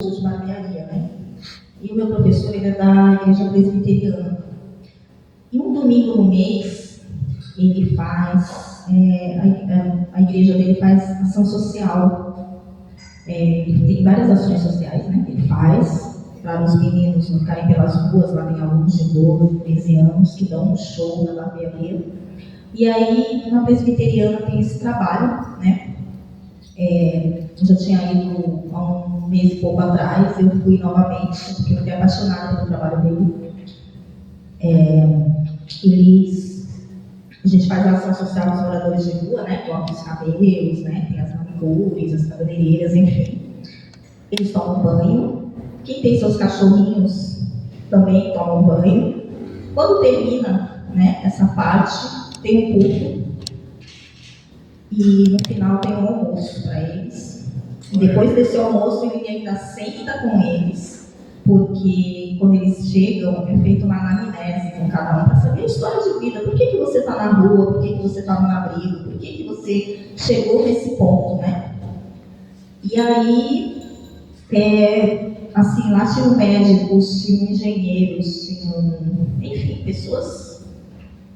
de barbearia, né? E o meu professor, ele é da igreja presbiteriana. E um domingo no mês, ele faz, a igreja dele faz ação social. Tem várias ações sociais, né? Ele faz para os meninos não ficarem pelas ruas. Lá tem alunos de 12, 13 anos que dão um show na barbearia. E aí, na presbiteriana tem esse trabalho, né? Eu já tinha ido há um mês e pouco atrás, eu fui novamente, porque eu fiquei apaixonada pelo trabalho dele. A gente faz a ação social dos moradores de rua, né? Cortam os cabelos, né? Tem as manicures, as cabeleireiras, enfim. Eles tomam banho. Quem tem seus cachorrinhos também tomam banho. Quando termina, né, essa parte, tem um culto. E no final tem um almoço para eles. E depois desse almoço ele ainda senta com eles, porque quando eles chegam é feita uma anamnese com cada um para saber a história de vida. Por que você está na rua? Por que você está no abrigo? Por que você chegou nesse ponto, né? E aí, assim, lá tinham médicos, tinham engenheiros, tinham, enfim, pessoas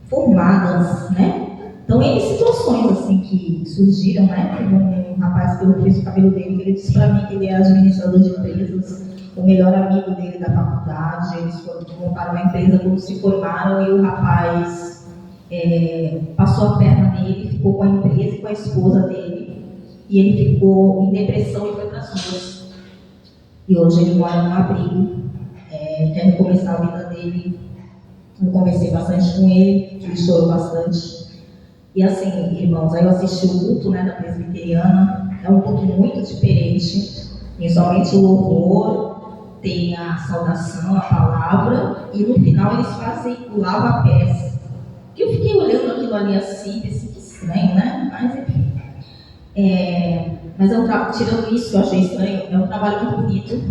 formadas, né? Então, N situações assim que surgiram, né? Teve um rapaz que eu fiz o cabelo dele, que ele disse para mim que ele é administrador de empresas, o melhor amigo dele da faculdade. Eles montaram uma empresa quando se formaram e o rapaz passou a perna nele, ficou com a empresa e com a esposa dele, e ele ficou em depressão e foi para as ruas. E hoje ele mora num abrigo, quer recomeçar a vida dele. Eu conversei bastante com ele, ele chorou bastante. E assim, irmãos, aí eu assisti o culto, né, da presbiteriana. É um culto muito diferente. Tem somente o louvor, tem a saudação, a palavra, e no final eles fazem o lava-pés. Eu fiquei olhando aquilo ali assim, pensei que estranho, né? Mas enfim. Mas tirando isso que eu achei estranho, é um trabalho muito bonito.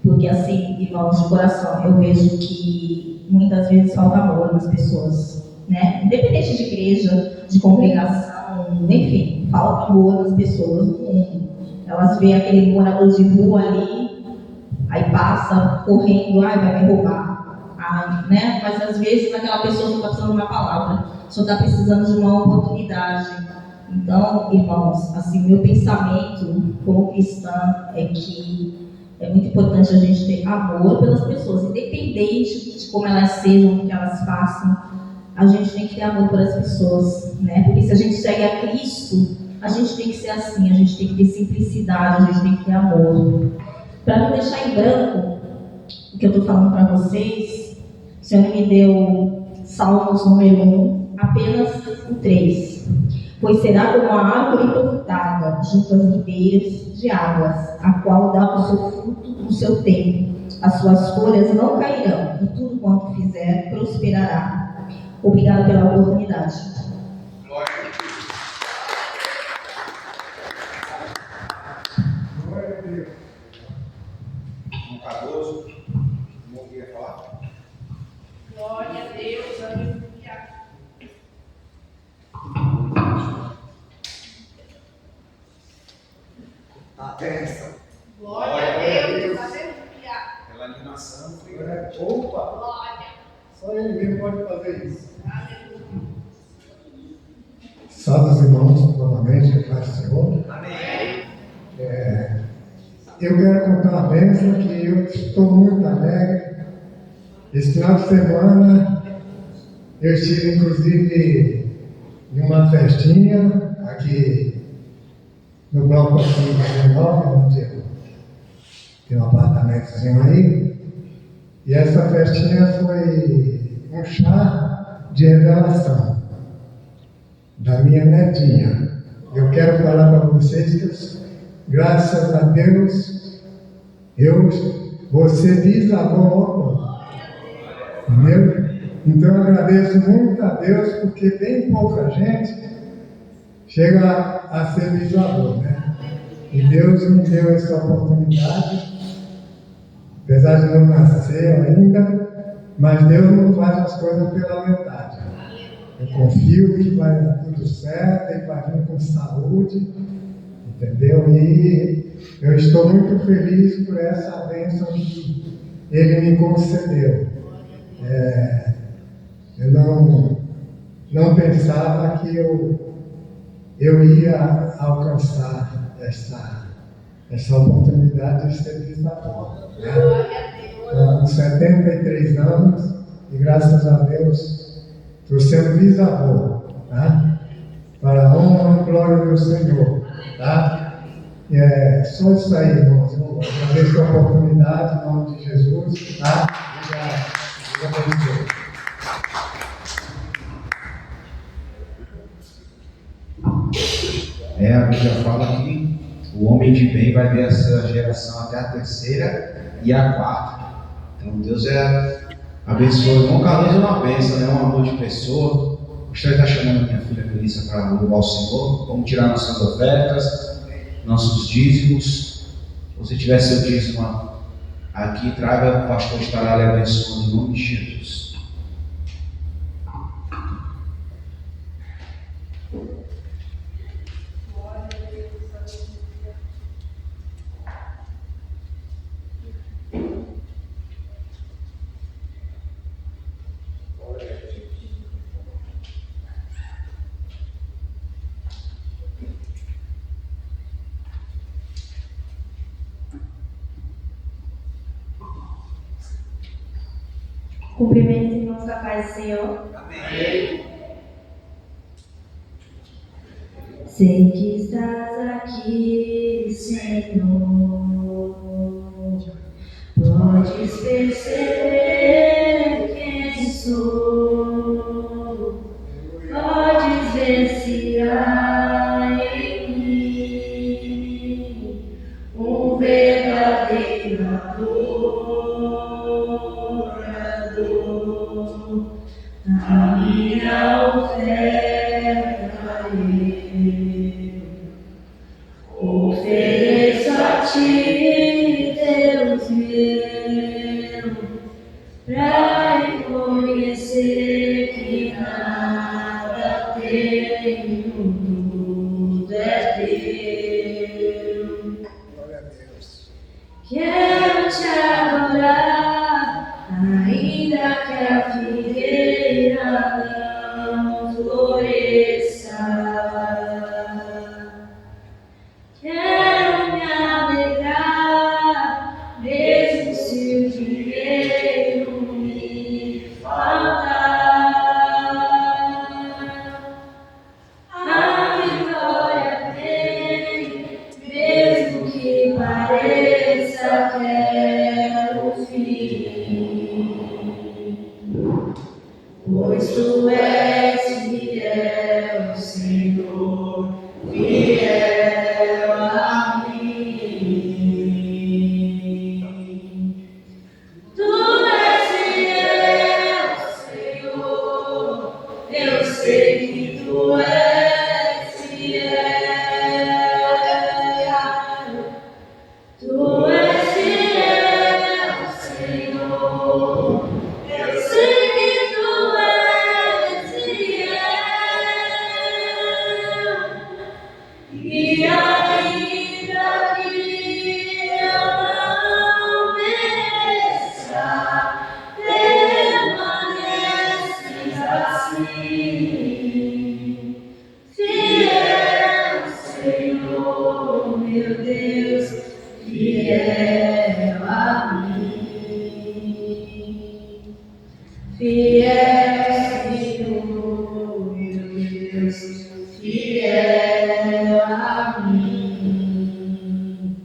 Porque assim, irmãos, de coração, eu vejo que muitas vezes falta amor nas pessoas, né? Independente de igreja, de congregação, enfim, falta amor nas pessoas no mundo. Elas veem aquele morador de rua ali, aí passa correndo, vai me roubar, né? Mas às vezes aquela pessoa só está precisando de uma palavra, só está precisando de uma oportunidade. Então, irmãos, assim, meu pensamento como cristã é que é muito importante a gente ter amor pelas pessoas, independente de como elas sejam, o que elas façam. A gente tem que ter amor pelas pessoas, né? Porque se a gente segue a Cristo, a gente tem que ser assim, a gente tem que ter simplicidade, a gente tem que ter amor. Para não deixar em branco o que eu estou falando para vocês, o Senhor me deu Salmos número 1, apenas o 3. Pois será como a árvore plantada junto às ribeiras de águas, a qual dá o seu fruto no seu tempo. As suas folhas não cairão, e tudo quanto fizer prosperará. Obrigada pela oportunidade. Glória a Deus. Um Cardoso, não queria falar? Glória a Deus, aleluia. A bênção. Glória a Deus, aleluia. Pela animação. Opa! Glória. Só ele mesmo pode fazer isso. Aleluia. Salve os irmãos novamente, a paz do Senhor. Amém. Eu quero contar uma bênção que eu estou muito alegre. Esse final de semana eu estive inclusive em uma festinha aqui no bloco 19, onde eu tenho um apartamentozinho aí. E essa festinha foi um chá de revelação da minha netinha. Eu quero falar para vocês que, graças a Deus, você desabou, entendeu? Então eu agradeço muito a Deus, porque bem pouca gente chega a ser bisavô, né? E Deus me deu essa oportunidade, apesar de não nascer ainda, mas Deus não faz as coisas pela metade. Eu confio que vai dar tudo certo e vai vir com saúde, entendeu? E eu estou muito feliz por essa bênção que Ele me concedeu. Eu não pensava que eu ia alcançar essa oportunidade de ser bisavô, né? Com 73 anos, e graças a Deus, estou sendo bisavô, tá? Para a honra e glória do Senhor, tá? Só isso aí, irmãos. Eu agradeço a oportunidade, em nome de Jesus, tá? Obrigado. A Bíblia fala que o homem de bem vai ver essa geração até a terceira e a quarta. Então Deus abençoa. O irmão Carlos é uma bênção, né? Um amor de pessoa. Gostaria de estar chamando a minha filha Melissa para louvar o Senhor. Vamos tirar nossas ofertas, nossos dízimos. Se você tiver seu dízimo aqui, traga, o pastor estará lhe abençoando em nome de Jesus. Cumprimento os irmãos da paz do Senhor. Amém. Sei que estás aqui, Senhor. Podes perceber quem sou. Podes ver se há em mim um verdadeiro adorador. A minha oferta eu ofereço a ti, Deus meu, pra reconhecer que nada tenho, tudo é teu. Glória a Deus. Quero te adorar, ainda que a figueira não floresça. Quero me alegrar, mesmo se o dinheiro me faltar. A vitória vem, mesmo que pareça que é o fim. Pois tu és fiel, Senhor, fiel a mim. Tu és fiel, Senhor, eu sei que tu és fiel. Tu és fiel, Senhor, eu sei que tu és fiel. E ainda que eu não mereça, permaneces assim. Fiel, Senhor, meu Deus, fiel a mim. Fiel, Senhor, meu Deus, fiel a mim.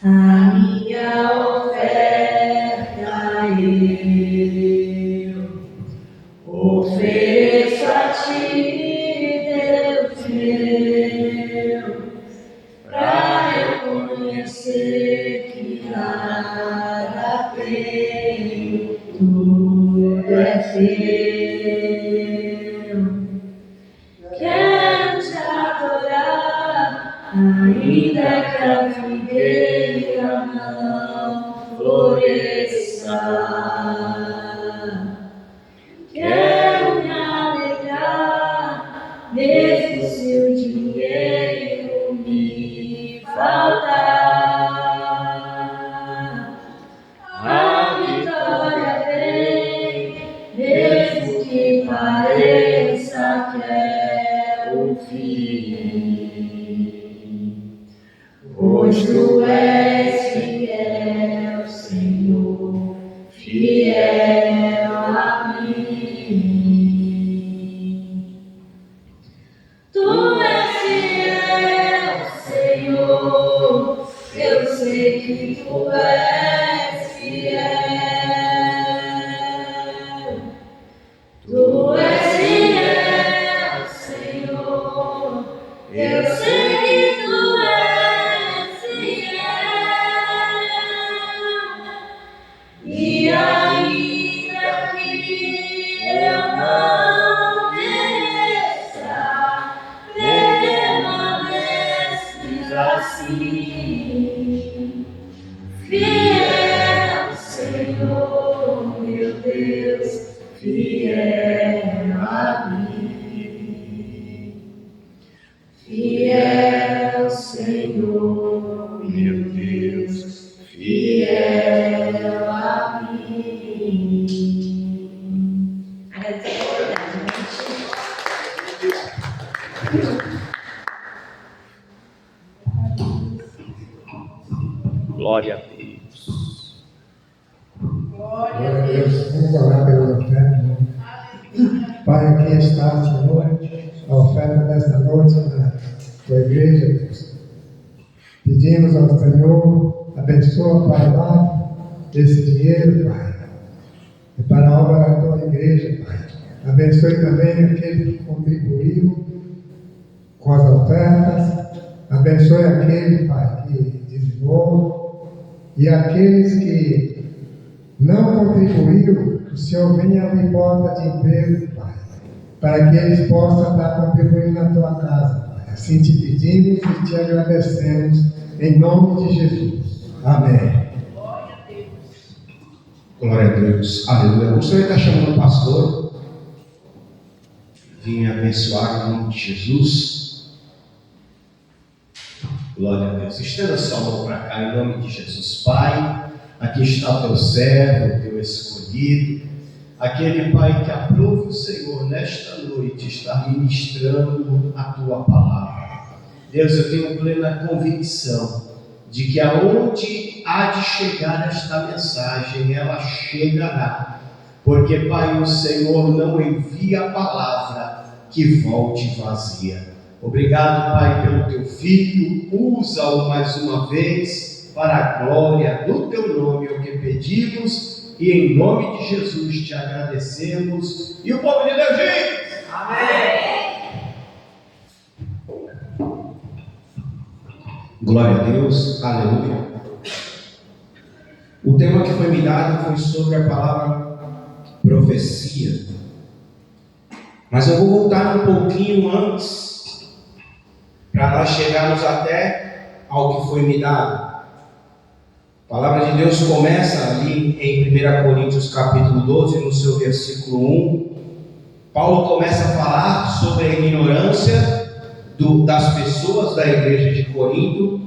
A minha oferta eu ofereço a ti, Deus meu, pra eu conhecer que nada tenho, tudo é teu. Quero te adorar, ainda que a figueira não floresça. Quero me alegrar, mesmo se o dinheiro me faltar. que tu és fiel. Tu és fiel, Senhor. Eu sei que tu és fiel. E ainda que eu não mereça, permaneces assim. Fiel, Senhor, meu Deus, fiel a mim. Fiel, Senhor, meu Deus, fiel a mim. Agradecer a oportunidade, Glória a Deus. Glória a Deus. Vamos orar pela oferta. Pai, aqui está, Senhor, a oferta desta noite na tua igreja, Deus. Pedimos ao Senhor, abençoa, Pai, lá esse dinheiro, Pai, e para a obra da tua igreja, Pai. Abençoe também aquele que contribuiu com as ofertas. Abençoe aquele, Pai, que dizimou, e aqueles que não contribuíram, que o Senhor venha abrir porta de emprego, Pai, para que eles possam estar contribuindo na tua casa, Pai. Assim te pedimos e te agradecemos, em nome de Jesus. Amém. Glória a Deus. Aleluia. Eu gostaria de estar chamando o pastor. Vim abençoar em nome de Jesus. Glória a Deus. Estenda sua mão para cá em nome de Jesus. Pai, aqui está o teu servo, o teu escolhido, aquele Pai que aprove o Senhor nesta noite estar ministrando a tua palavra. Deus, eu tenho plena convicção de que aonde há de chegar esta mensagem, ela chegará, porque Pai, o Senhor não envia a palavra que volte vazia. Obrigado, Pai, pelo teu filho, usa-o mais uma vez para a glória do teu nome, é o que pedimos, e em nome de Jesus te agradecemos. E o povo de Deus diz: amém. Glória a Deus, aleluia. O tema que foi me dado foi sobre a palavra profecia. Mas eu vou voltar um pouquinho antes, para nós chegarmos até ao que foi me dado. A palavra de Deus começa ali em 1 Coríntios capítulo 12, no seu versículo 1. Paulo começa a falar sobre a ignorância das pessoas da igreja de Corinto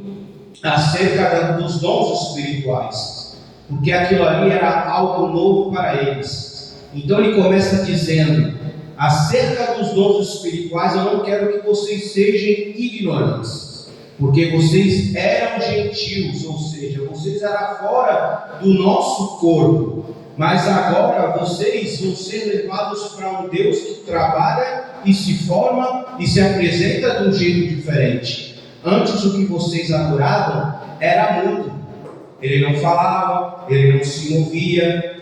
acerca dos dons espirituais, porque aquilo ali era algo novo para eles. Então ele começa dizendo: acerca dos dons espirituais, eu não quero que vocês sejam ignorantes, porque vocês eram gentios, ou seja, vocês eram fora do nosso corpo, mas agora vocês vão ser levados para um Deus que trabalha e se forma e se apresenta de um jeito diferente. Antes o que vocês adoravam era mudo, ele não falava, ele não se movia,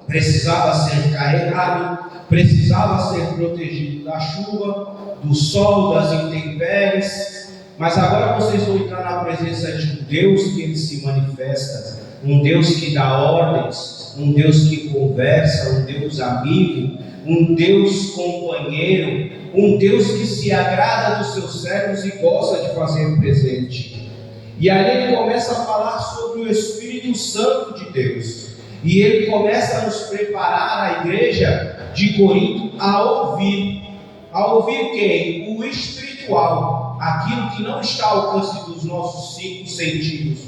precisava ser carregado, precisava ser protegido da chuva, do sol, das intempéries. Mas agora vocês vão entrar na presença de um Deus que ele se manifesta, um Deus que dá ordens, um Deus que conversa, um Deus amigo, um Deus companheiro, um Deus que se agrada dos seus servos e gosta de fazer presente. E aí ele começa a falar sobre o Espírito Santo de Deus, e ele começa a nos preparar, a igreja de Corinto, a ouvir quem? O espiritual, aquilo que não está ao alcance dos nossos 5 sentidos.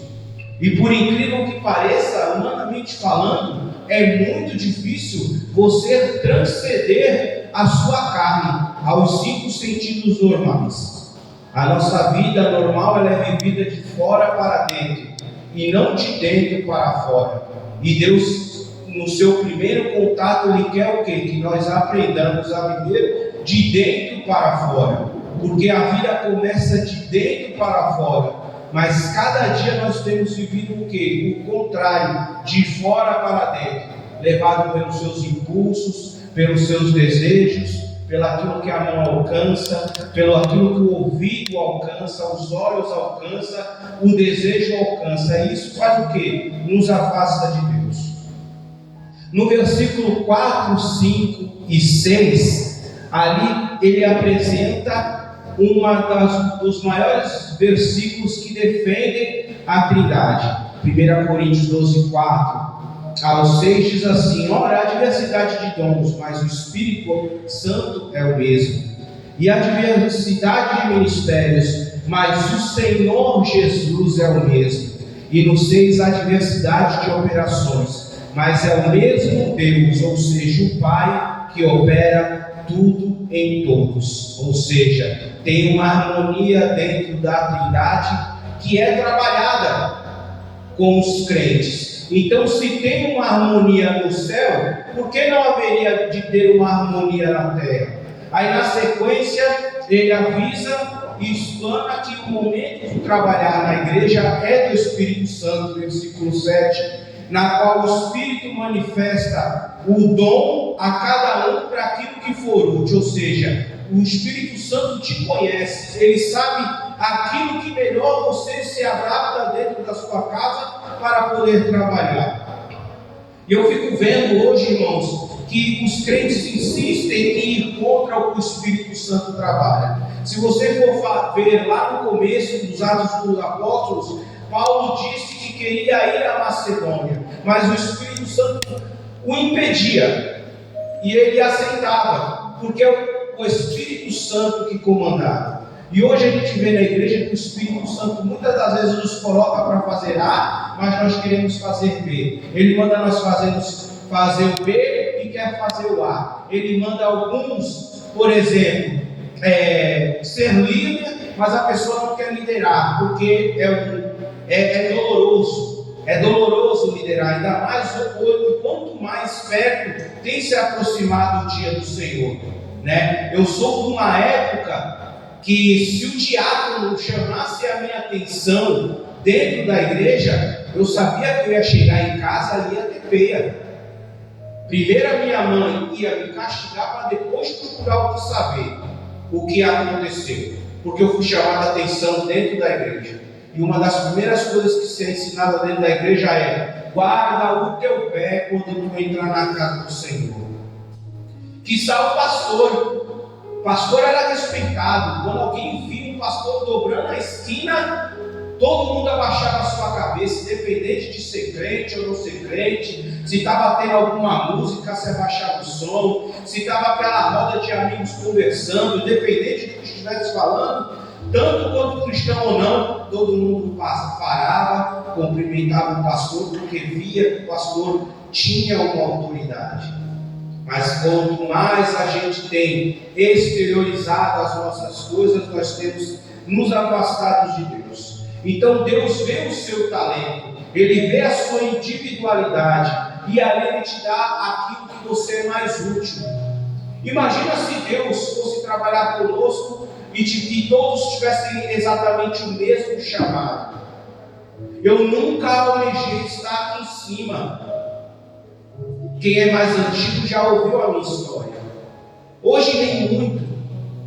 E por incrível que pareça, humanamente falando, é muito difícil você transcender a sua carne aos 5 sentidos normais. A nossa vida normal, ela é vivida de fora para dentro e não de dentro para fora. E Deus, no seu primeiro contato, ele quer o quê? Que nós aprendamos a viver de dentro para fora, porque a vida começa de dentro para fora. Mas cada dia nós temos vivido o quê? O contrário, de fora para dentro, levado pelos seus impulsos, pelos seus desejos, pelo aquilo que a mão alcança, pelo aquilo que o ouvido alcança, os olhos alcança, o desejo alcança. E isso faz o quê? Nos afasta de Deus. No versículo 4, 5 e 6, ali ele apresenta dos maiores versículos que defendem a Trindade. 1 Coríntios 12, 4 ao 6 diz assim: ora, há diversidade de dons, mas o Espírito Santo é o mesmo. E há diversidade de ministérios, mas o Senhor Jesus é o mesmo. E no 6 há diversidade de operações, mas é o mesmo Deus, ou seja, o Pai, que opera tudo em todos. Ou seja, tem uma harmonia dentro da Trindade que é trabalhada com os crentes. Então, se tem uma harmonia no céu, por que não haveria de ter uma harmonia na terra? Aí na sequência ele avisa e explana que o momento de trabalhar na igreja é do Espírito Santo, versículo 7, na qual o Espírito manifesta o dom a cada um para aquilo que for útil. Ou seja, o Espírito Santo te conhece, ele sabe aquilo que melhor você se adapta dentro da sua casa para poder trabalhar. E eu fico vendo hoje, irmãos, que os crentes insistem em ir contra o que o Espírito Santo trabalha. Se você for ver lá no começo dos Atos dos Apóstolos, Paulo disse que queria ir à Macedônia, mas o Espírito Santo o impedia, e ele aceitava, porque é o Espírito Santo que comandava. E hoje a gente vê na igreja que o Espírito Santo muitas das vezes nos coloca para fazer A, mas nós queremos fazer B. Ele manda nós fazer o B e quer fazer o A. Ele manda alguns, por exemplo, ser líder, mas a pessoa não quer liderar, porque é doloroso. É doloroso liderar, ainda mais quanto mais perto tem se aproximado o dia do Senhor, né? Eu sou de uma época que, se o diácono chamasse a minha atenção dentro da igreja, eu sabia que eu ia chegar em casa e ia ter peia. Primeiro a minha mãe ia me castigar para depois procurar saber o que aconteceu, porque eu fui chamado a atenção dentro da igreja. E uma das primeiras coisas que se é ensinada dentro da igreja é: guarda o teu pé quando tu entrar na casa do Senhor. Quiçá o pastor. O pastor era respeitado. Quando alguém via um pastor dobrando a esquina, todo mundo abaixava a sua cabeça, independente de ser crente ou não ser crente. Se estava tendo alguma música, se abaixava o som. Se estava aquela roda de amigos conversando, independente do que estivesse falando, tanto quanto cristão ou não, todo mundo parava, cumprimentava o pastor, porque via que o pastor tinha uma autoridade. Mas quanto mais a gente tem exteriorizado as nossas coisas, nós temos nos afastado de Deus. Então Deus vê o seu talento, Ele vê a sua individualidade, e ali Ele te dá aquilo que você é mais útil. Imagina se Deus fosse trabalhar conosco e todos tivessem exatamente o mesmo chamado. Eu nunca almejei estar aqui em cima. Quem é mais antigo já ouviu a minha história. Hoje nem muito,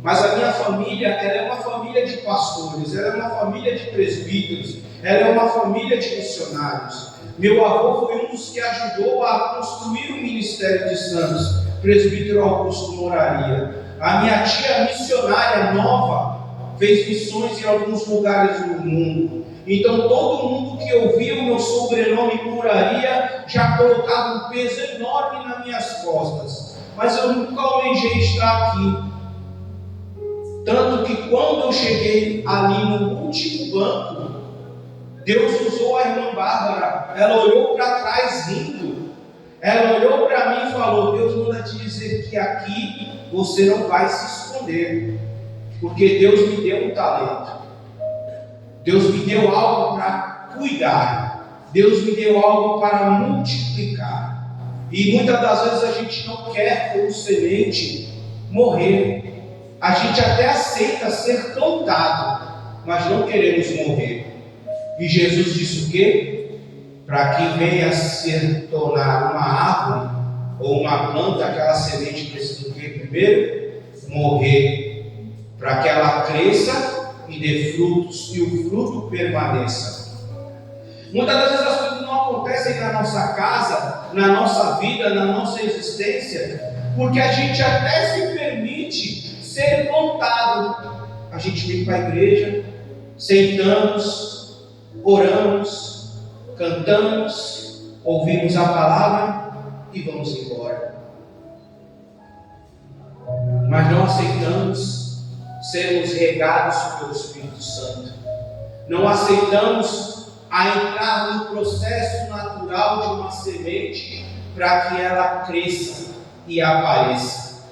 mas a minha família, ela é uma família de pastores, ela é uma família de presbíteros, ela é uma família de missionários. Meu avô foi um dos que ajudou a construir o Ministério de Santos, presbítero Augusto Moraria. A minha tia missionária nova fez missões em alguns lugares do mundo. Então todo mundo que ouvia o meu sobrenome Moraria já colocava um peso enorme nas minhas costas. Mas eu nunca almejei estar aqui. Tanto que quando eu cheguei ali no último banco, Deus usou a irmã Bárbara. Ela olhou para trás rindo. Ela olhou para mim e falou: Deus manda te dizer que aqui você não vai se esconder, porque Deus me deu um talento. Deus me deu algo para cuidar. Deus me deu algo para multiplicar. E muitas das vezes a gente não quer, como semente, morrer. A gente até aceita ser plantado, mas não queremos morrer. E Jesus disse o quê? Para que venha a se tornar uma árvore ou uma planta, aquela semente precisa o quê? Primeiro, morrer, para que ela cresça e dê frutos, e o fruto permaneça. Muitas das vezes as coisas não acontecem na nossa casa, na nossa vida, na nossa existência, porque a gente até se permite ser plantado. A gente vem para a igreja, sentamos, oramos, cantamos, ouvimos a palavra e vamos embora. Mas não aceitamos sermos regados pelo Espírito Santo. Não aceitamos a entrar no processo natural de uma semente para que ela cresça e apareça.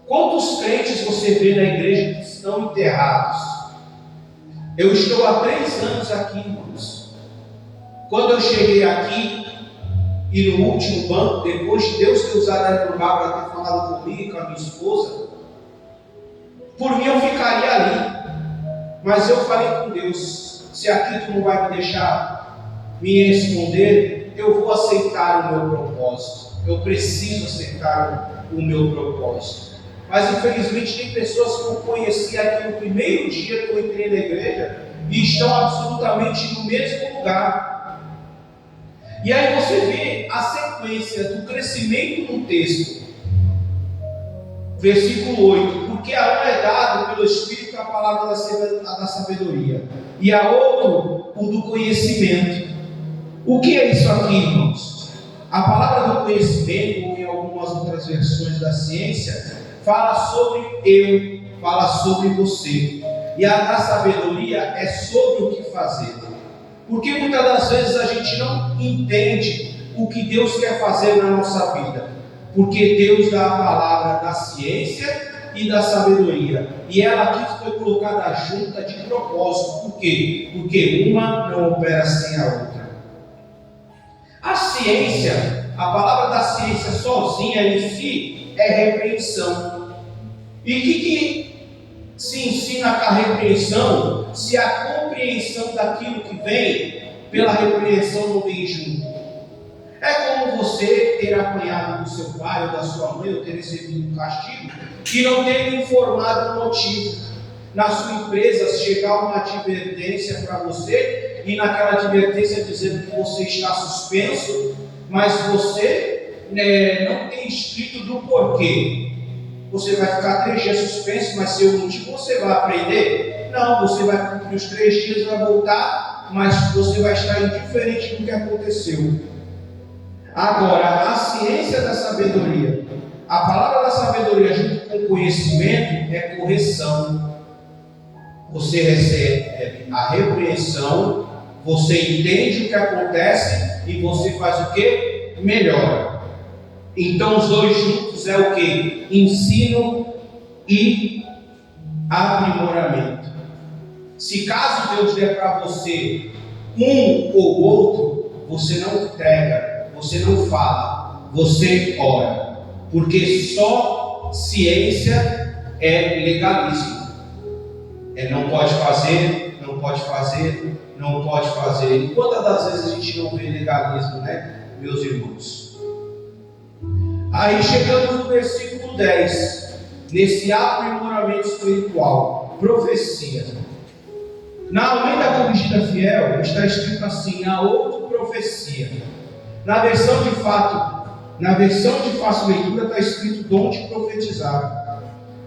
Quantos crentes você vê na igreja que estão enterrados? Eu estou há 3 anos aqui, irmãos. Quando eu cheguei aqui e no último banco, depois de Deus ter usado aquele lugar para ter falado comigo e com a minha esposa, por mim eu ficaria ali. Mas eu falei com Deus: se aqui tu não vai me deixar me responder, eu vou aceitar o meu propósito. Eu preciso aceitar o meu propósito. Mas infelizmente tem pessoas que eu conheci aqui no primeiro dia que eu entrei na igreja e estão absolutamente no mesmo lugar. E aí você vê a sequência do crescimento no texto. Versículo 8: porque a um é dado pelo Espírito a palavra da sabedoria, e a outro o do conhecimento. O que é isso aqui, irmãos? A palavra do conhecimento, ou em algumas outras versões da ciência, fala sobre eu, fala sobre você. E a da sabedoria é sobre o que fazer. Porque muitas das vezes a gente não entende o que Deus quer fazer na nossa vida. Porque Deus dá a palavra da ciência e da sabedoria. E ela aqui foi colocada junta de propósito. Por quê? Porque uma não opera sem a outra. A ciência, a palavra da ciência sozinha em si é repreensão. E o que se ensina com a repreensão, se a compreensão daquilo que vem pela repreensão não vem junto? É como você ter apanhado do seu pai ou da sua mãe, ou ter recebido um castigo, e não ter informado o motivo. Na sua empresa chegar uma advertência para você, e naquela advertência dizendo que você está suspenso, mas você não tem escrito do porquê. Você vai ficar 3 dias suspenso, mas seu motivo você vai aprender? Não, você vai cumprir os 3 dias, vai voltar, mas você vai estar indiferente do que aconteceu. Agora, a ciência da sabedoria, a palavra da sabedoria junto com o conhecimento é correção. Você recebe a repreensão, você entende o que acontece e você faz o que? Melhora. Então os dois juntos é o que? Ensino e aprimoramento. Se caso Deus der para você um ou outro, você não entrega, você não fala, você ora. Porque só ciência é legalismo. Não pode fazer, não pode fazer, não pode fazer. E quantas das vezes a gente não vê legalismo, né, meus irmãos? Aí chegamos no versículo 10, nesse aprimoramento espiritual, profecia. Na Almeida Corrigida Fiel está escrito assim: a outra profecia. Na versão de fácil leitura está escrito dom de profetizar.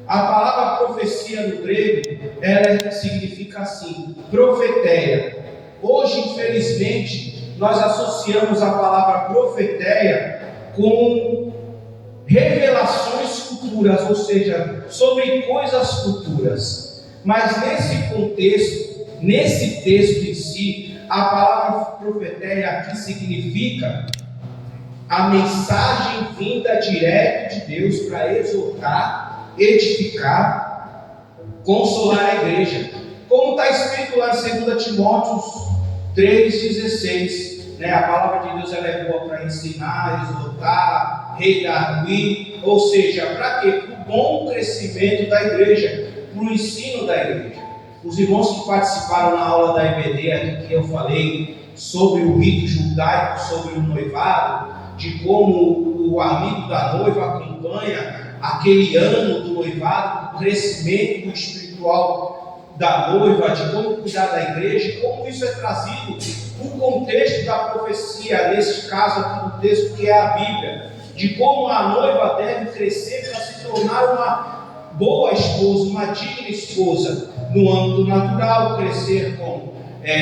A palavra profecia no grego, ela significa assim, profeteia. Hoje, infelizmente, nós associamos a palavra profeteia com revelações futuras, ou seja, sobre coisas futuras. Mas nesse contexto, nesse texto em si, a palavra profeteia aqui significa a mensagem vinda direto de Deus para exortar, edificar, consolar a igreja. Como está escrito lá em 2 Timóteo 3,16, a palavra de Deus ela é boa para ensinar, exortar, redarguir, ou seja, para quê? Para o bom crescimento da igreja, para o ensino da igreja. Os irmãos que participaram na aula da EBD, aqui que eu falei sobre o rito judaico, sobre o noivado, de como o amigo da noiva acompanha aquele ano do noivado, o crescimento espiritual da noiva, de como cuidar da igreja, como isso é trazido o contexto da profecia, nesse caso aqui do texto que é a Bíblia, de como a noiva deve crescer para se tornar uma boa esposa, uma digna esposa, no âmbito natural, crescer com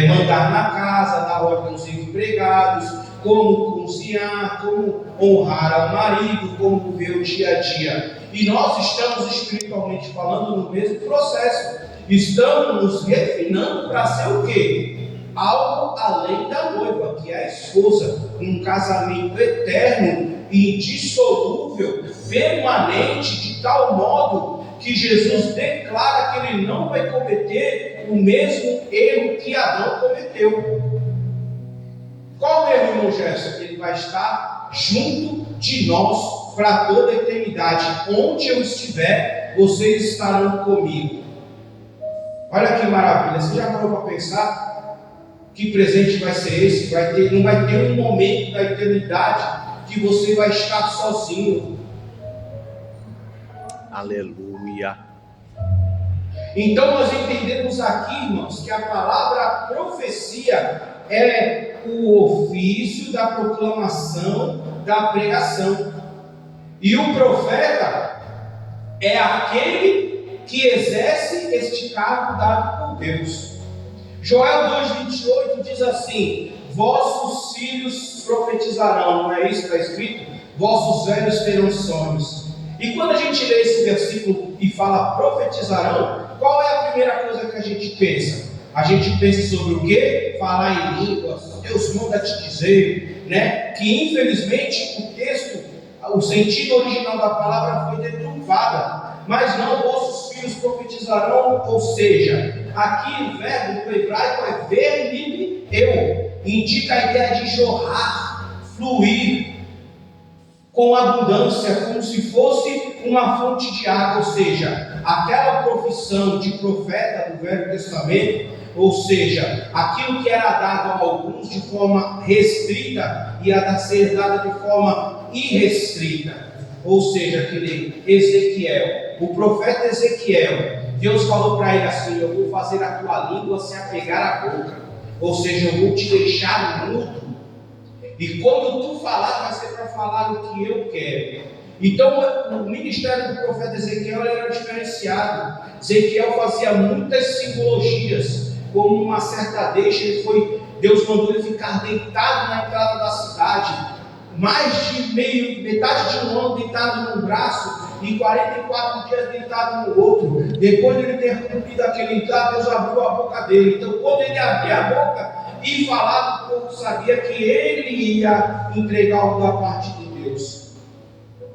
mandar na casa, dar ordem aos empregados, como cozinhar, como honrar ao marido, como viver o dia a dia. E nós estamos espiritualmente falando no mesmo processo. Estamos nos refinando para ser o quê? Algo além da noiva, que é a esposa. Um casamento eterno, indissolúvel, permanente, de tal modo que Jesus declara que ele não vai cometer o mesmo erro que Adão cometeu. Qual o erro, irmão Gerson? Ele vai estar junto de nós para toda a eternidade. Onde eu estiver, vocês estarão comigo. Olha que maravilha. Você já parou para pensar que presente vai ser esse? Não vai ter um momento da eternidade que você vai estar sozinho. Aleluia. Então nós entendemos aqui, irmãos, que a palavra profecia é o ofício da proclamação, da pregação. E o profeta é aquele que exerce este cargo dado por Deus. Joel 2,28 diz assim: vossos filhos profetizarão, não é isso que está escrito? Vossos velhos terão sonhos. E quando a gente lê esse versículo e fala profetizarão, qual é a primeira coisa que a gente pensa? A gente pensa sobre o quê? Falar em línguas. Deus manda te dizer, né? Que infelizmente o texto, o sentido original da palavra foi deturpada. Mas não, vossos filhos profetizarão, ou seja, aqui o verbo do hebraico é vermileu, indica a ideia de jorrar, fluir com abundância, como se fosse uma fonte de água, ou seja, aquela profissão de profeta do Velho Testamento, ou seja, aquilo que era dado a alguns de forma restrita ia ser dado de forma irrestrita, ou seja, que nem Ezequiel, o profeta Ezequiel, Deus falou para ele assim: eu vou fazer a tua língua se apegar à boca, ou seja, eu vou te deixar mudo. E quando tu falar, vai ser para falar o que eu quero. Então, o ministério do profeta Ezequiel era diferenciado. Ezequiel fazia muitas simbologias, como uma certa deixa, Deus mandou ele ficar deitado na entrada da cidade, mais de metade de um ano deitado num braço, e 44 dias deitado no outro. Depois de ele ter cumprido aquele entrado, Deus abriu a boca dele. Então, quando ele abria a boca e falava, o povo sabia que ele ia entregar algo da parte de Deus.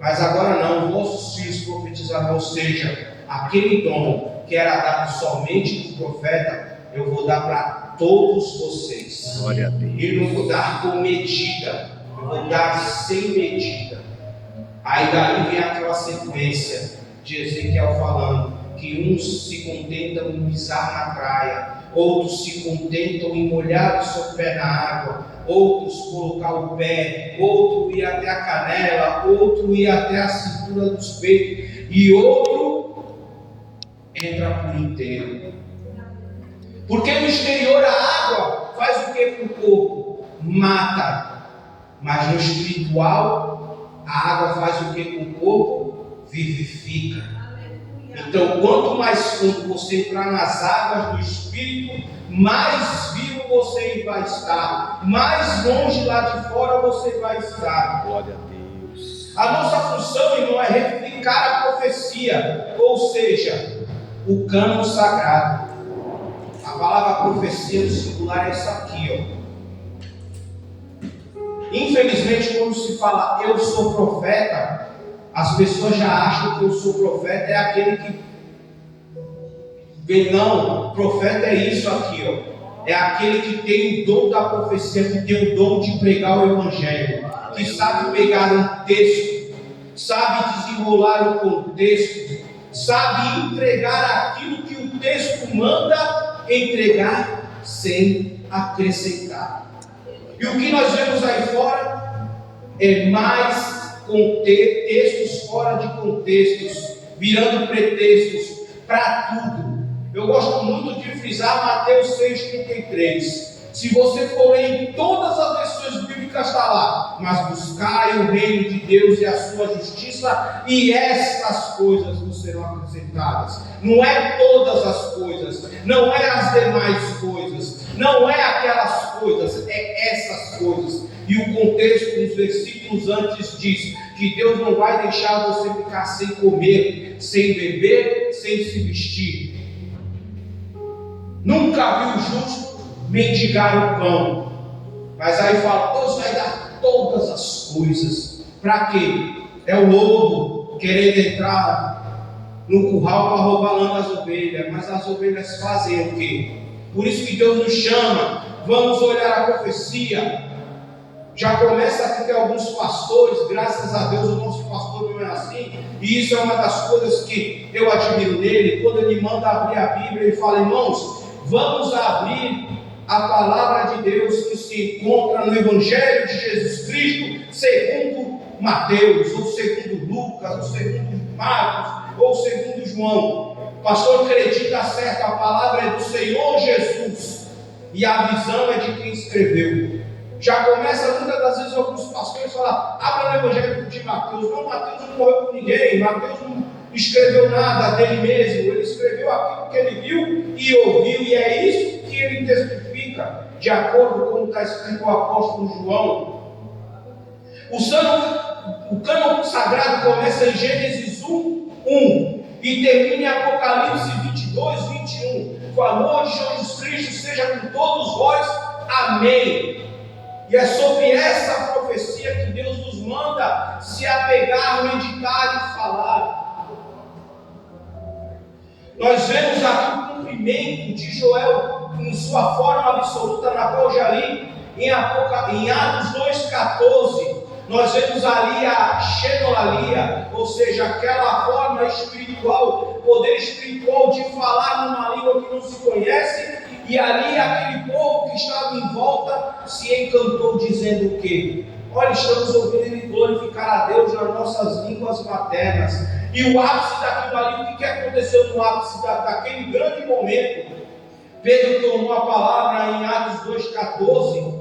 Mas agora não, vossos filhos profetizarão, ou seja, aquele dom que era dado somente do profeta, eu vou dar para todos vocês. Glória a Deus. E não vou dar com medida, eu vou dar sem medida. Aí daí vem aquela sequência de Ezequiel falando que uns se contentam em pisar na praia, outros se contentam em molhar o seu pé na água, outros colocar o pé, outro ir até a canela, outro ir até a cintura dos peitos, e outro entra por inteiro. Porque no exterior a água faz o que com o corpo? Mata. Mas no espiritual a água faz o que com o corpo? Vivifica. Então, quanto mais fundo você entrar nas águas do Espírito, mais vivo você vai estar, mais longe lá de fora você vai estar. Glória a Deus. A nossa função, irmão, é replicar a profecia, ou seja, o cânon sagrado. A palavra profecia no singular é essa aqui, ó. Infelizmente, quando se fala eu sou profeta, as pessoas já acham que eu sou profeta é aquele que vem. Não, profeta é isso aqui, ó. É aquele que tem o dom da profecia, que tem o dom de pregar o evangelho, que sabe pegar um texto, sabe desenrolar o contexto, sabe entregar aquilo que o o texto manda entregar sem acrescentar. E o que nós vemos aí fora é mais textos fora de contextos, virando pretextos para tudo. Eu gosto muito de frisar Mateus 6,33. Se você for ler em todas as versões bíblicas, está lá: mas buscai o reino de Deus e a sua justiça, e estas coisas vos serão acrescentadas. Não é todas as coisas, não é as demais coisas, não é aquelas coisas, é essas coisas. E o contexto nos versículos antes diz que Deus não vai deixar você ficar sem comer, sem beber, sem se vestir. Nunca vi o justo mendigar o pão. Mas aí fala: Deus vai dar todas as coisas. Para quê? É o lobo querendo entrar no curral para roubar lã das ovelhas. Mas as ovelhas fazem o quê? Por isso que Deus nos chama. Vamos olhar a profecia. Já começa aqui ter alguns pastores, graças a Deus o nosso pastor não é assim, e isso é uma das coisas que eu admiro nele. Quando ele manda abrir a Bíblia, ele fala: irmãos, vamos abrir a palavra de Deus que se encontra no Evangelho de Jesus Cristo, segundo Mateus, ou segundo Lucas, ou segundo Marcos, ou segundo João. O pastor acredita certo, a palavra é do Senhor Jesus, e a visão é de quem escreveu. Já começa muitas das vezes alguns pastores falam: abra no Evangelho de Mateus. Não, Mateus não morreu com ninguém, Mateus não escreveu nada dele mesmo, ele escreveu aquilo que ele viu e ouviu, e é isso que ele testifica, de acordo com o que está escrito o apóstolo João. O cânon sagrado começa em Gênesis 1 e termina em Apocalipse 22, 21. O amor de Jesus Cristo seja com todos vós. Amém. E é sobre essa profecia que Deus nos manda se apegar, meditar e falar. Nós vemos aqui o cumprimento de Joel em sua forma absoluta, na qual já li em Atos 2,14. Nós vemos ali a xenolalia, ou seja, aquela forma espiritual, poder espiritual de falar numa língua que não se conhece. E ali aquele povo que estava em volta se encantou, dizendo o quê? Olha, estamos ouvindo ele glorificar a Deus nas nossas línguas maternas. E o ápice daquilo ali, o que aconteceu no ápice daquele grande momento? Pedro tomou a palavra em Atos 2,14,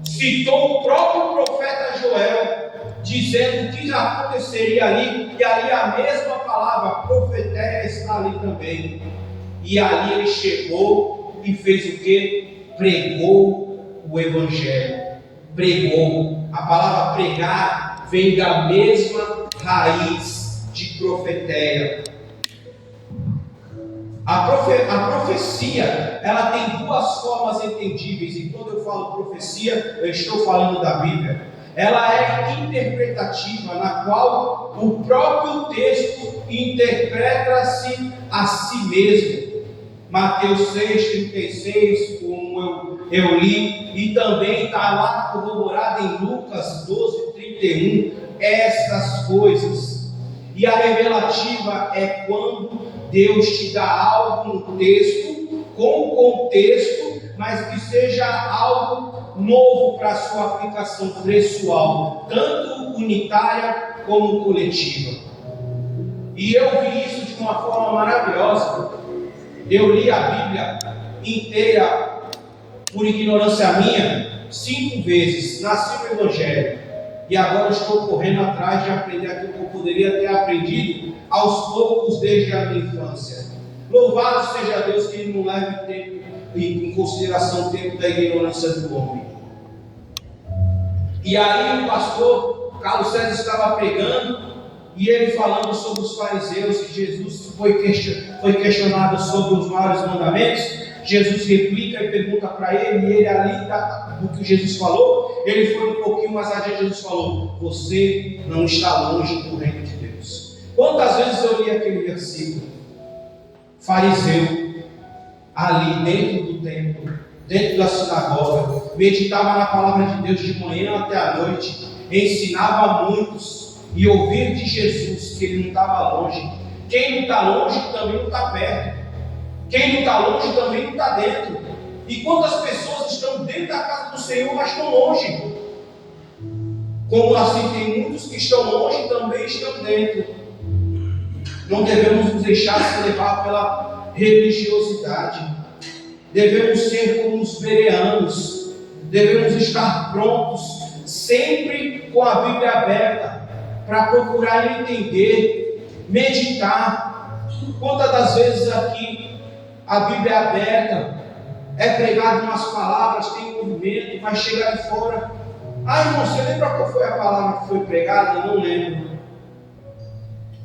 citou o próprio profeta Joel, dizendo o que aconteceria ali, e ali a mesma palavra, profetéia, está ali também. E ali ele chegou e fez o que? Pregou o Evangelho. Pregou. A palavra pregar vem da mesma raiz de profetéia. A profecia, ela tem duas formas entendíveis, e quando eu falo profecia, eu estou falando da Bíblia. Ela é interpretativa, na qual o próprio texto interpreta-se a si mesmo. Mateus 6,36, como eu li, e também está lá corroborado em Lucas 12,31, estas coisas. E a revelativa é quando Deus te dá algo no texto, com contexto, mas que seja algo novo para a sua aplicação pessoal, tanto unitária como coletiva. E eu vi isso de uma forma maravilhosa. Eu li a Bíblia inteira, por ignorância minha, 5 vezes, nasci no Evangelho, e agora estou correndo atrás de aprender aquilo que eu poderia ter aprendido aos poucos desde a minha infância. Louvado seja Deus que Ele não leva em consideração o tempo da ignorância do homem. E aí o pastor Carlos César estava pregando, e ele falando sobre os fariseus, que Jesus foi questionado sobre os maiores mandamentos. Jesus replica e pergunta para ele, e ele ali, do que Jesus falou, ele foi um pouquinho mais adiante. Jesus falou: você não está longe do reino de Deus. Quantas vezes eu li aquele versículo? Fariseu, ali dentro do templo, dentro da sinagoga, meditava na palavra de Deus de manhã até a noite, ensinava a muitos, e ouvir de Jesus que ele não estava longe. Quem não está longe também não está perto. Quem não está longe também não está dentro. E quantas pessoas estão dentro da casa do Senhor, mas estão longe? Como assim tem muitos que estão longe e também estão dentro. Não devemos nos deixar se levar pela religiosidade. Devemos ser como os bereanos. Devemos estar prontos, sempre com a Bíblia aberta, para procurar entender, meditar. Quantas das vezes aqui a Bíblia é aberta, é pregado umas palavras, tem movimento, vai chegar de fora. Irmão, você lembra qual foi a palavra que foi pregada? Não lembro.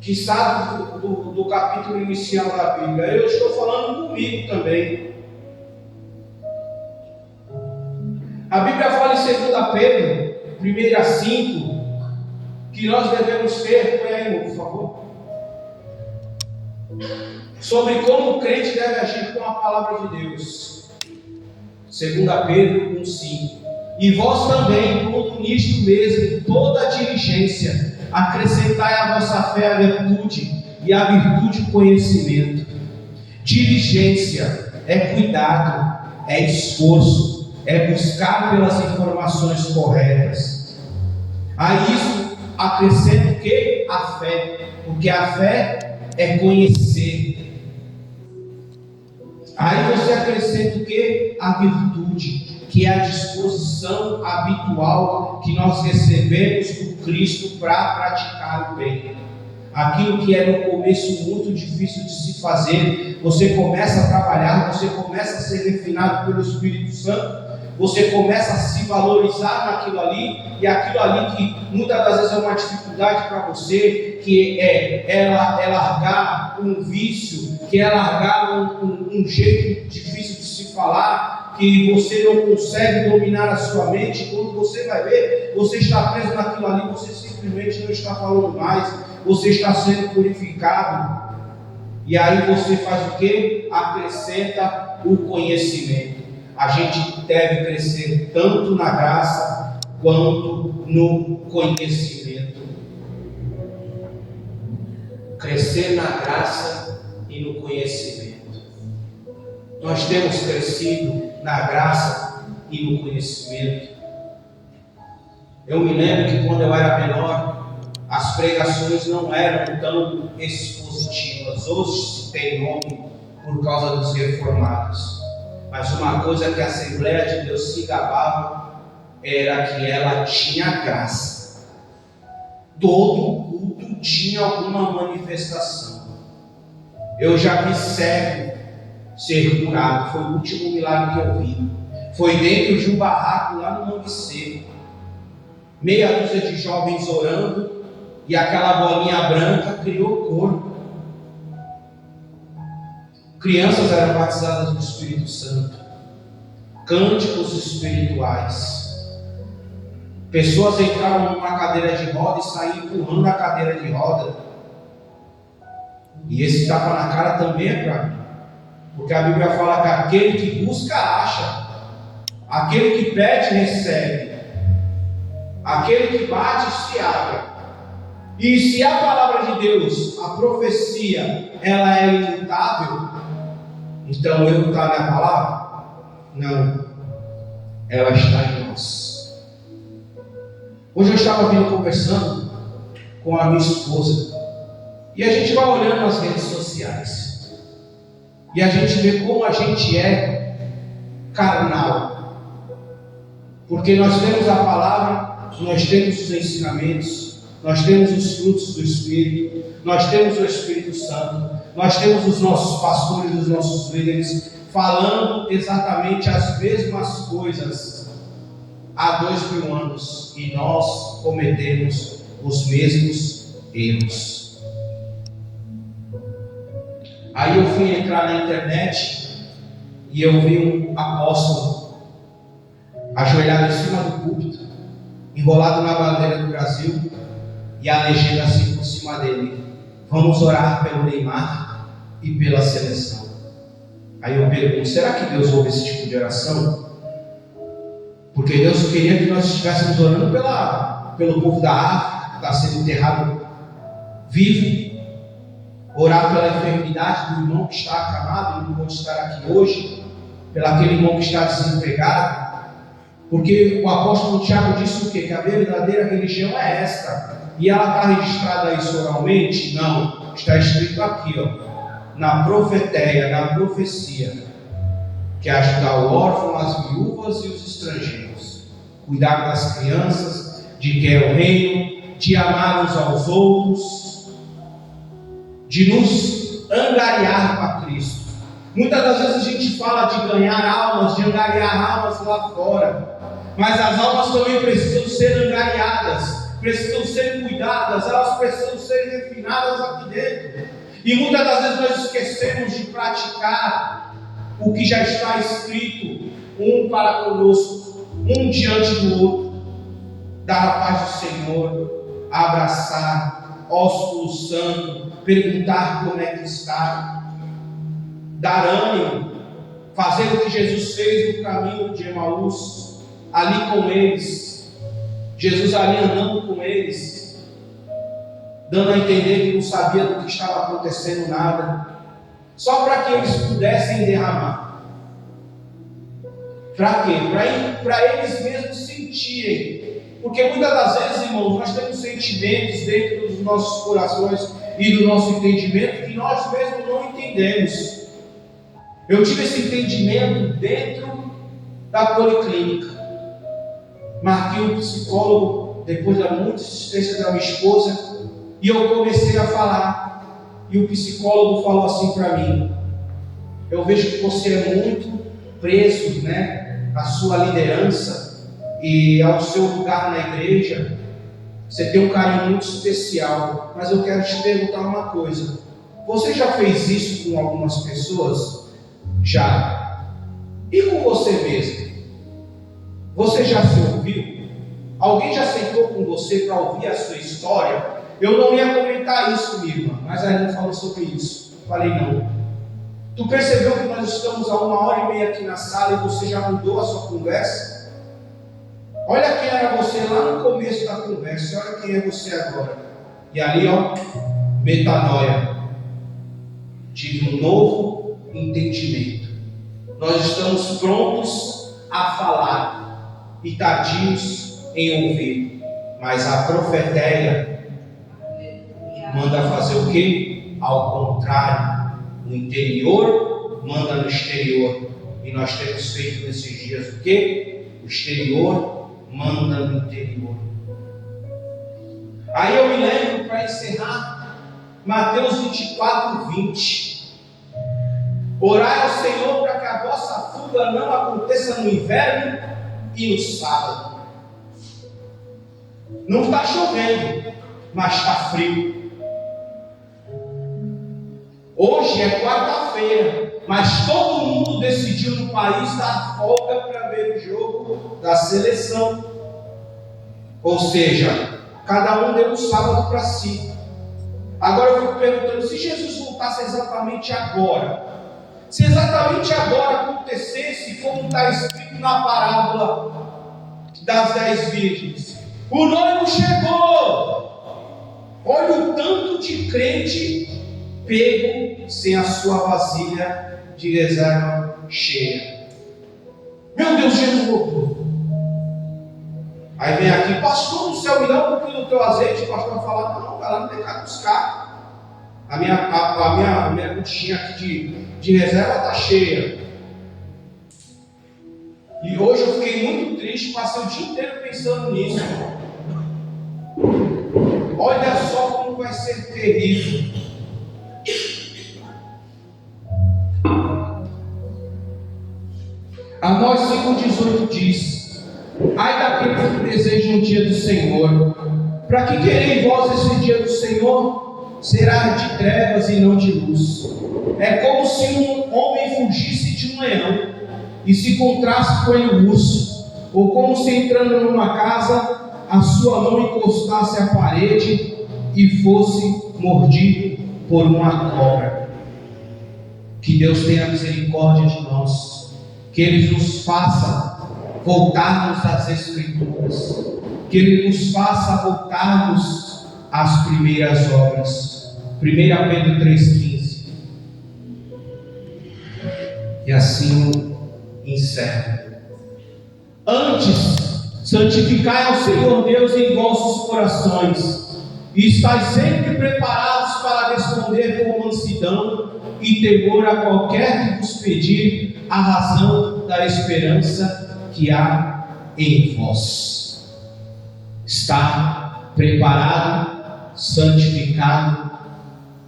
Que sabe do capítulo inicial da Bíblia. Eu estou falando comigo também. A Bíblia fala em 2 Pedro, 1:5, que nós devemos ter, põe aí, por favor, sobre como o crente deve agir com a palavra de Deus. 2 Pedro 1:5. E vós também, como nisto mesmo, em toda diligência, acrescentai à vossa fé a virtude, e a virtude o conhecimento. Diligência é cuidado, é esforço, é buscar pelas informações corretas. A isso acrescenta o que? A fé, porque a fé é conhecer. Aí você acrescenta o que? A virtude, que é a disposição habitual que nós recebemos do Cristo para praticar o bem. Aquilo que é no começo muito difícil de se fazer, você começa a trabalhar, você começa a ser refinado pelo Espírito Santo, você começa a se valorizar naquilo ali, e aquilo ali que muitas das vezes é uma dificuldade para você, que é largar um vício, que é largar um jeito difícil de se falar, que você não consegue dominar a sua mente. Quando você vai ver, você está preso naquilo ali, você simplesmente não está falando mais, você está sendo purificado, e aí você faz o que? Acrescenta o conhecimento. A gente deve crescer tanto na graça quanto no conhecimento. Crescer na graça e no conhecimento. Nós temos crescido na graça e no conhecimento. Eu me lembro que quando eu era menor, as pregações não eram tão expositivas. Hoje se tem nome por causa dos reformados. Mas uma coisa que a Assembleia de Deus se gabava era que ela tinha graça. Todo culto tinha alguma manifestação. Eu já vi cego ser curado. Foi o último milagre que eu vi. Foi dentro de um barraco lá no Mangue Seco. Meia dúzia de jovens orando, e aquela bolinha branca criou corpo. Crianças eram batizadas no Espírito Santo. Cânticos espirituais. Pessoas entravam numa cadeira de roda e saíam empurrando a cadeira de roda. E esse tapa na cara também é para mim. Porque a Bíblia fala que aquele que busca, acha. Aquele que pede, recebe. Aquele que bate, se abre. E se a palavra de Deus, a profecia, ela é imutável, então eu não está na palavra? Não. Ela está em nós. Hoje eu estava vindo conversando com a minha esposa. E a gente vai olhando nas redes sociais. E a gente vê como a gente é carnal. Porque nós temos a palavra, nós temos os ensinamentos, nós temos os frutos do Espírito, nós temos o Espírito Santo, nós temos os nossos pastores, os nossos líderes, falando exatamente as mesmas coisas há 2000 anos, e nós cometemos os mesmos erros. Aí eu fui entrar na internet e eu vi um apóstolo ajoelhado em cima do púlpito, enrolado na bandeira do Brasil, e a legenda assim por cima dele: vamos orar pelo Neymar e pela seleção. Aí eu pergunto: será que Deus ouve esse tipo de oração? Porque Deus queria que nós estivéssemos orando pelo povo da África, que está sendo enterrado vivo. Orar pela enfermidade do irmão que está acamado e não pode estar aqui hoje, pelo aquele irmão que está desempregado, porque o apóstolo Tiago disse o quê? Que a verdadeira religião é esta, e ela está registrada isso oralmente? Não, está escrito aqui, na profeteia, na profecia, que é ajudar o órfão, as viúvas e os estrangeiros, cuidar das crianças, de que é o reino, de amar uns aos outros, de nos angariar para Cristo. Muitas das vezes a gente fala de ganhar almas, de angariar almas lá fora, mas as almas também precisam ser angariadas, precisam ser cuidadas, elas precisam ser refinadas aqui dentro. E muitas das vezes nós esquecemos de praticar o que já está escrito, um para conosco, um diante do outro, dar a paz do Senhor, abraçar, ósculo santo, perguntar como é que está, dar ânimo, fazer o que Jesus fez no caminho de Emaús, ali com eles, Jesus ali andando com eles, dando a entender que não sabia do que estava acontecendo nada, só para que eles pudessem derramar. Para quê? Para eles mesmos sentirem, porque muitas das vezes, irmãos, nós temos sentimentos dentro dos nossos corações e do nosso entendimento que nós mesmos não entendemos. Eu tive esse entendimento dentro da policlínica. Marquei um psicólogo depois da muita insistência da minha esposa e eu comecei a falar. E o psicólogo falou assim para mim: eu vejo que você é muito preso, à sua liderança e ao seu lugar na igreja. Você tem um carinho muito especial, mas eu quero te perguntar uma coisa: você já fez isso com algumas pessoas? Já. E com você mesmo? Você já se ouviu? Alguém já sentou com você para ouvir a sua história? Eu não ia comentar isso, minha irmã, mas a irmã falou sobre isso. Falei, não. Tu percebeu que nós estamos há 1h30 aqui na sala e você já mudou a sua conversa? Olha quem era você lá no começo da conversa, olha quem é você agora. E ali, metanoia. Tive um novo entendimento. Nós estamos prontos a falar e tardios em ouvir. Mas a profeteia manda fazer o quê? Ao contrário. No interior manda no exterior. E nós temos feito nesses dias o quê? O exterior manda no interior. Aí eu me lembro, para encerrar, Mateus 24:20. Orai ao Senhor para que a vossa fuga não aconteça no inverno e no sábado. Não está chovendo, mas está frio. Hoje é quarta-feira, mas todo mundo decidiu no país dar folga para ver o jogo da seleção. Ou seja, cada um deu um sábado para si. Agora eu fico perguntando, se Jesus voltasse exatamente agora, se exatamente agora acontecesse como está escrito na parábola das 10 virgens, o noivo chegou. Olha o tanto de crente pego sem a sua vasilha de reserva cheia. Meu Deus, Jesus voltou. Aí vem aqui, pastor do céu, me dá um pouquinho do teu azeite. O pastor fala, não, vai lá no mercado buscar. A minha buchinha aqui de reserva está cheia. E hoje eu fiquei muito triste, passei o dia inteiro pensando nisso. Olha só como vai ser terrível. Amós 5,18 diz: ai daqueles que desejam o dia do Senhor. Para que quereis vós esse dia do Senhor? Será de trevas e não de luz. É como se um homem fugisse de um leão e se encontrasse com ele urso, ou como se entrando numa casa a sua mão encostasse à parede e fosse mordido por uma cobra. Que Deus tenha misericórdia de nós, que Ele nos faça voltarmos às Escrituras, que Ele nos faça voltarmos às primeiras obras. 1 Pedro 3,15. E assim encerra. Antes, santificai ao Senhor Deus em vossos corações, e estáis sempre preparados para responder com mansidão e temor a qualquer que vos pedir a razão da esperança que há em vós. Está preparado, santificado,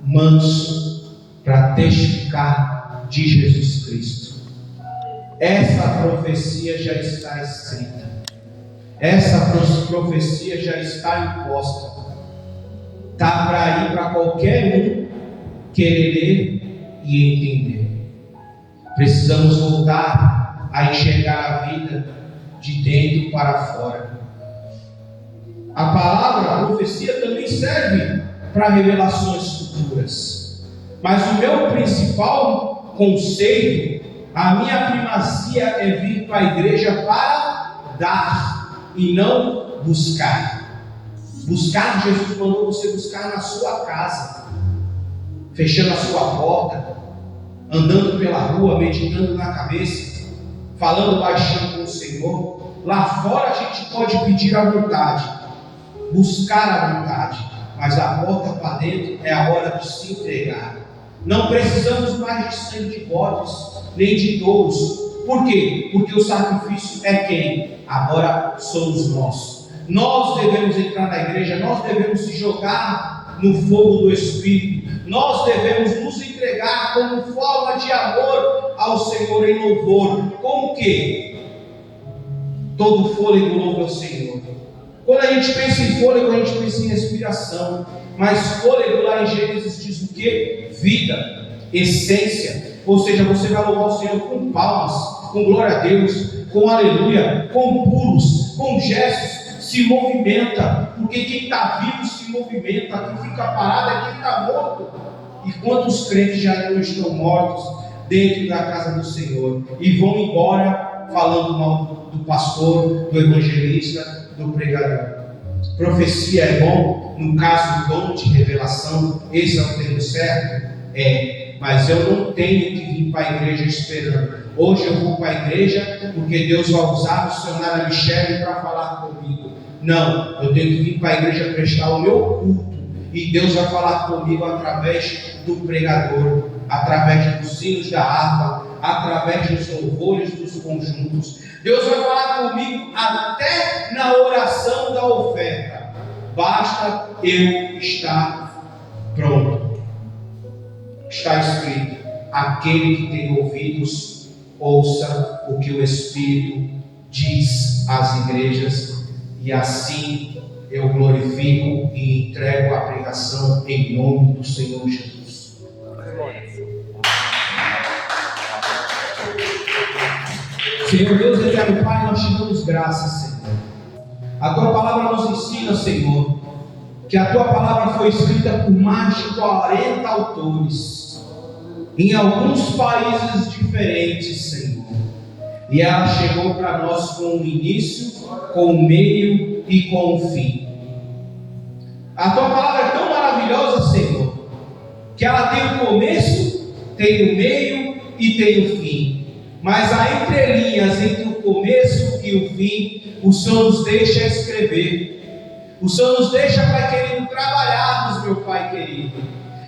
manso, para testificar de Jesus Cristo. Essa profecia já está escrita. Essa profecia já está imposta. Está para ir para qualquer um querer ler e entender. Precisamos voltar a enxergar a vida de dentro para fora. A palavra, a profecia também serve para revelações futuras. Mas o meu principal conceito, a minha primazia é vir para a igreja para dar e não buscar. Buscar, Jesus mandou você buscar na sua casa, fechando a sua porta, andando pela rua, meditando na cabeça, falando baixinho com o Senhor. Lá fora a gente pode pedir à vontade, buscar à vontade, mas a porta para dentro é a hora de se entregar. Não precisamos mais de sangue de bodes, nem de touros. Por quê? Porque o sacrifício é quem? Agora somos nós. Nós devemos entrar na igreja, nós devemos se jogar no fogo do Espírito, nós devemos nos entregar como forma de amor ao Senhor em louvor. Com o quê? Todo fôlego louva ao Senhor. Quando a gente pensa em fôlego, a gente pensa em respiração, mas fôlego lá em Gênesis diz o quê? Vida, essência. Ou seja, você vai louvar o Senhor com palmas, com glória a Deus, com aleluia, com pulos, com gestos. Se movimenta, porque quem está vivo se movimenta, quem fica parado é quem está morto. E quantos crentes já não estão mortos dentro da casa do Senhor e vão embora falando mal do pastor, do evangelista, do pregador? Profecia é bom, no caso do dom de revelação, esse é o termo certo? É, mas eu não tenho que vir para a igreja esperando. Hoje eu vou para a igreja porque Deus vai usar a missionária Michele para falar comigo. Não, eu tenho que vir para a igreja prestar o meu culto. E Deus vai falar comigo através do pregador, através dos sinos da harpa, através dos louvores dos conjuntos. Deus vai falar comigo até na oração da oferta. Basta eu estar pronto. Está escrito: aquele que tem ouvidos, ouça o que o Espírito diz às igrejas. E assim eu glorifico e entrego a pregação em nome do Senhor Jesus. Senhor Deus eterno Pai, nós te damos graças, Senhor. A tua palavra nos ensina, Senhor, que a tua palavra foi escrita por mais de 40 autores, em alguns países diferentes, Senhor. E ela chegou para nós com o início, com o meio e com o fim. A tua palavra é tão maravilhosa, Senhor, que ela tem o começo, tem o meio e tem o fim. Mas há entrelinhas entre o começo e o fim, o Senhor nos deixa escrever. O Senhor nos deixa, Pai querido, trabalharmos, meu Pai querido.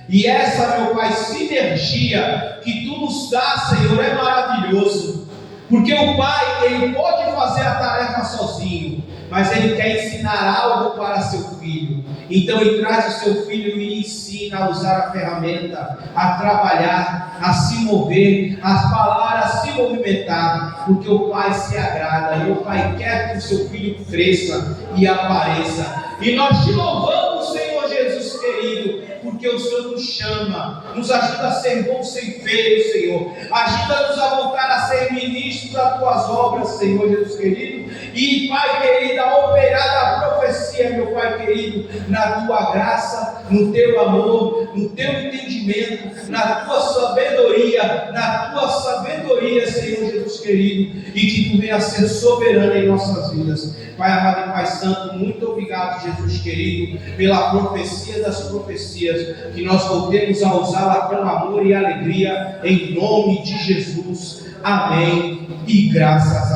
E essa, meu Pai, sinergia que tu nos dá, Senhor, é maravilhoso. Porque o Pai, Ele pode fazer a tarefa sozinho, mas Ele quer ensinar algo para seu filho. Então Ele traz o seu filho e ensina a usar a ferramenta, a trabalhar, a se mover, a falar, a se movimentar, porque o Pai se agrada e o Pai quer que o seu filho cresça e apareça. E nós te louvamos, Senhor Jesus querido, porque o Senhor nos chama, nos ajuda a ser bons ceifeiros, Senhor. Ajuda-nos a voltar a ser ministros das tuas obras, Senhor Jesus querido. E, Pai querido, a operar da profecia, meu Pai querido. querido, na tua graça, no teu amor, no teu entendimento, na tua sabedoria, Senhor Jesus querido, e que tu venha ser soberano em nossas vidas. Pai amado e Pai Santo, muito obrigado, Jesus querido, pela profecia das profecias, que nós voltemos a usá-la com amor e alegria, em nome de Jesus. Amém. E graças a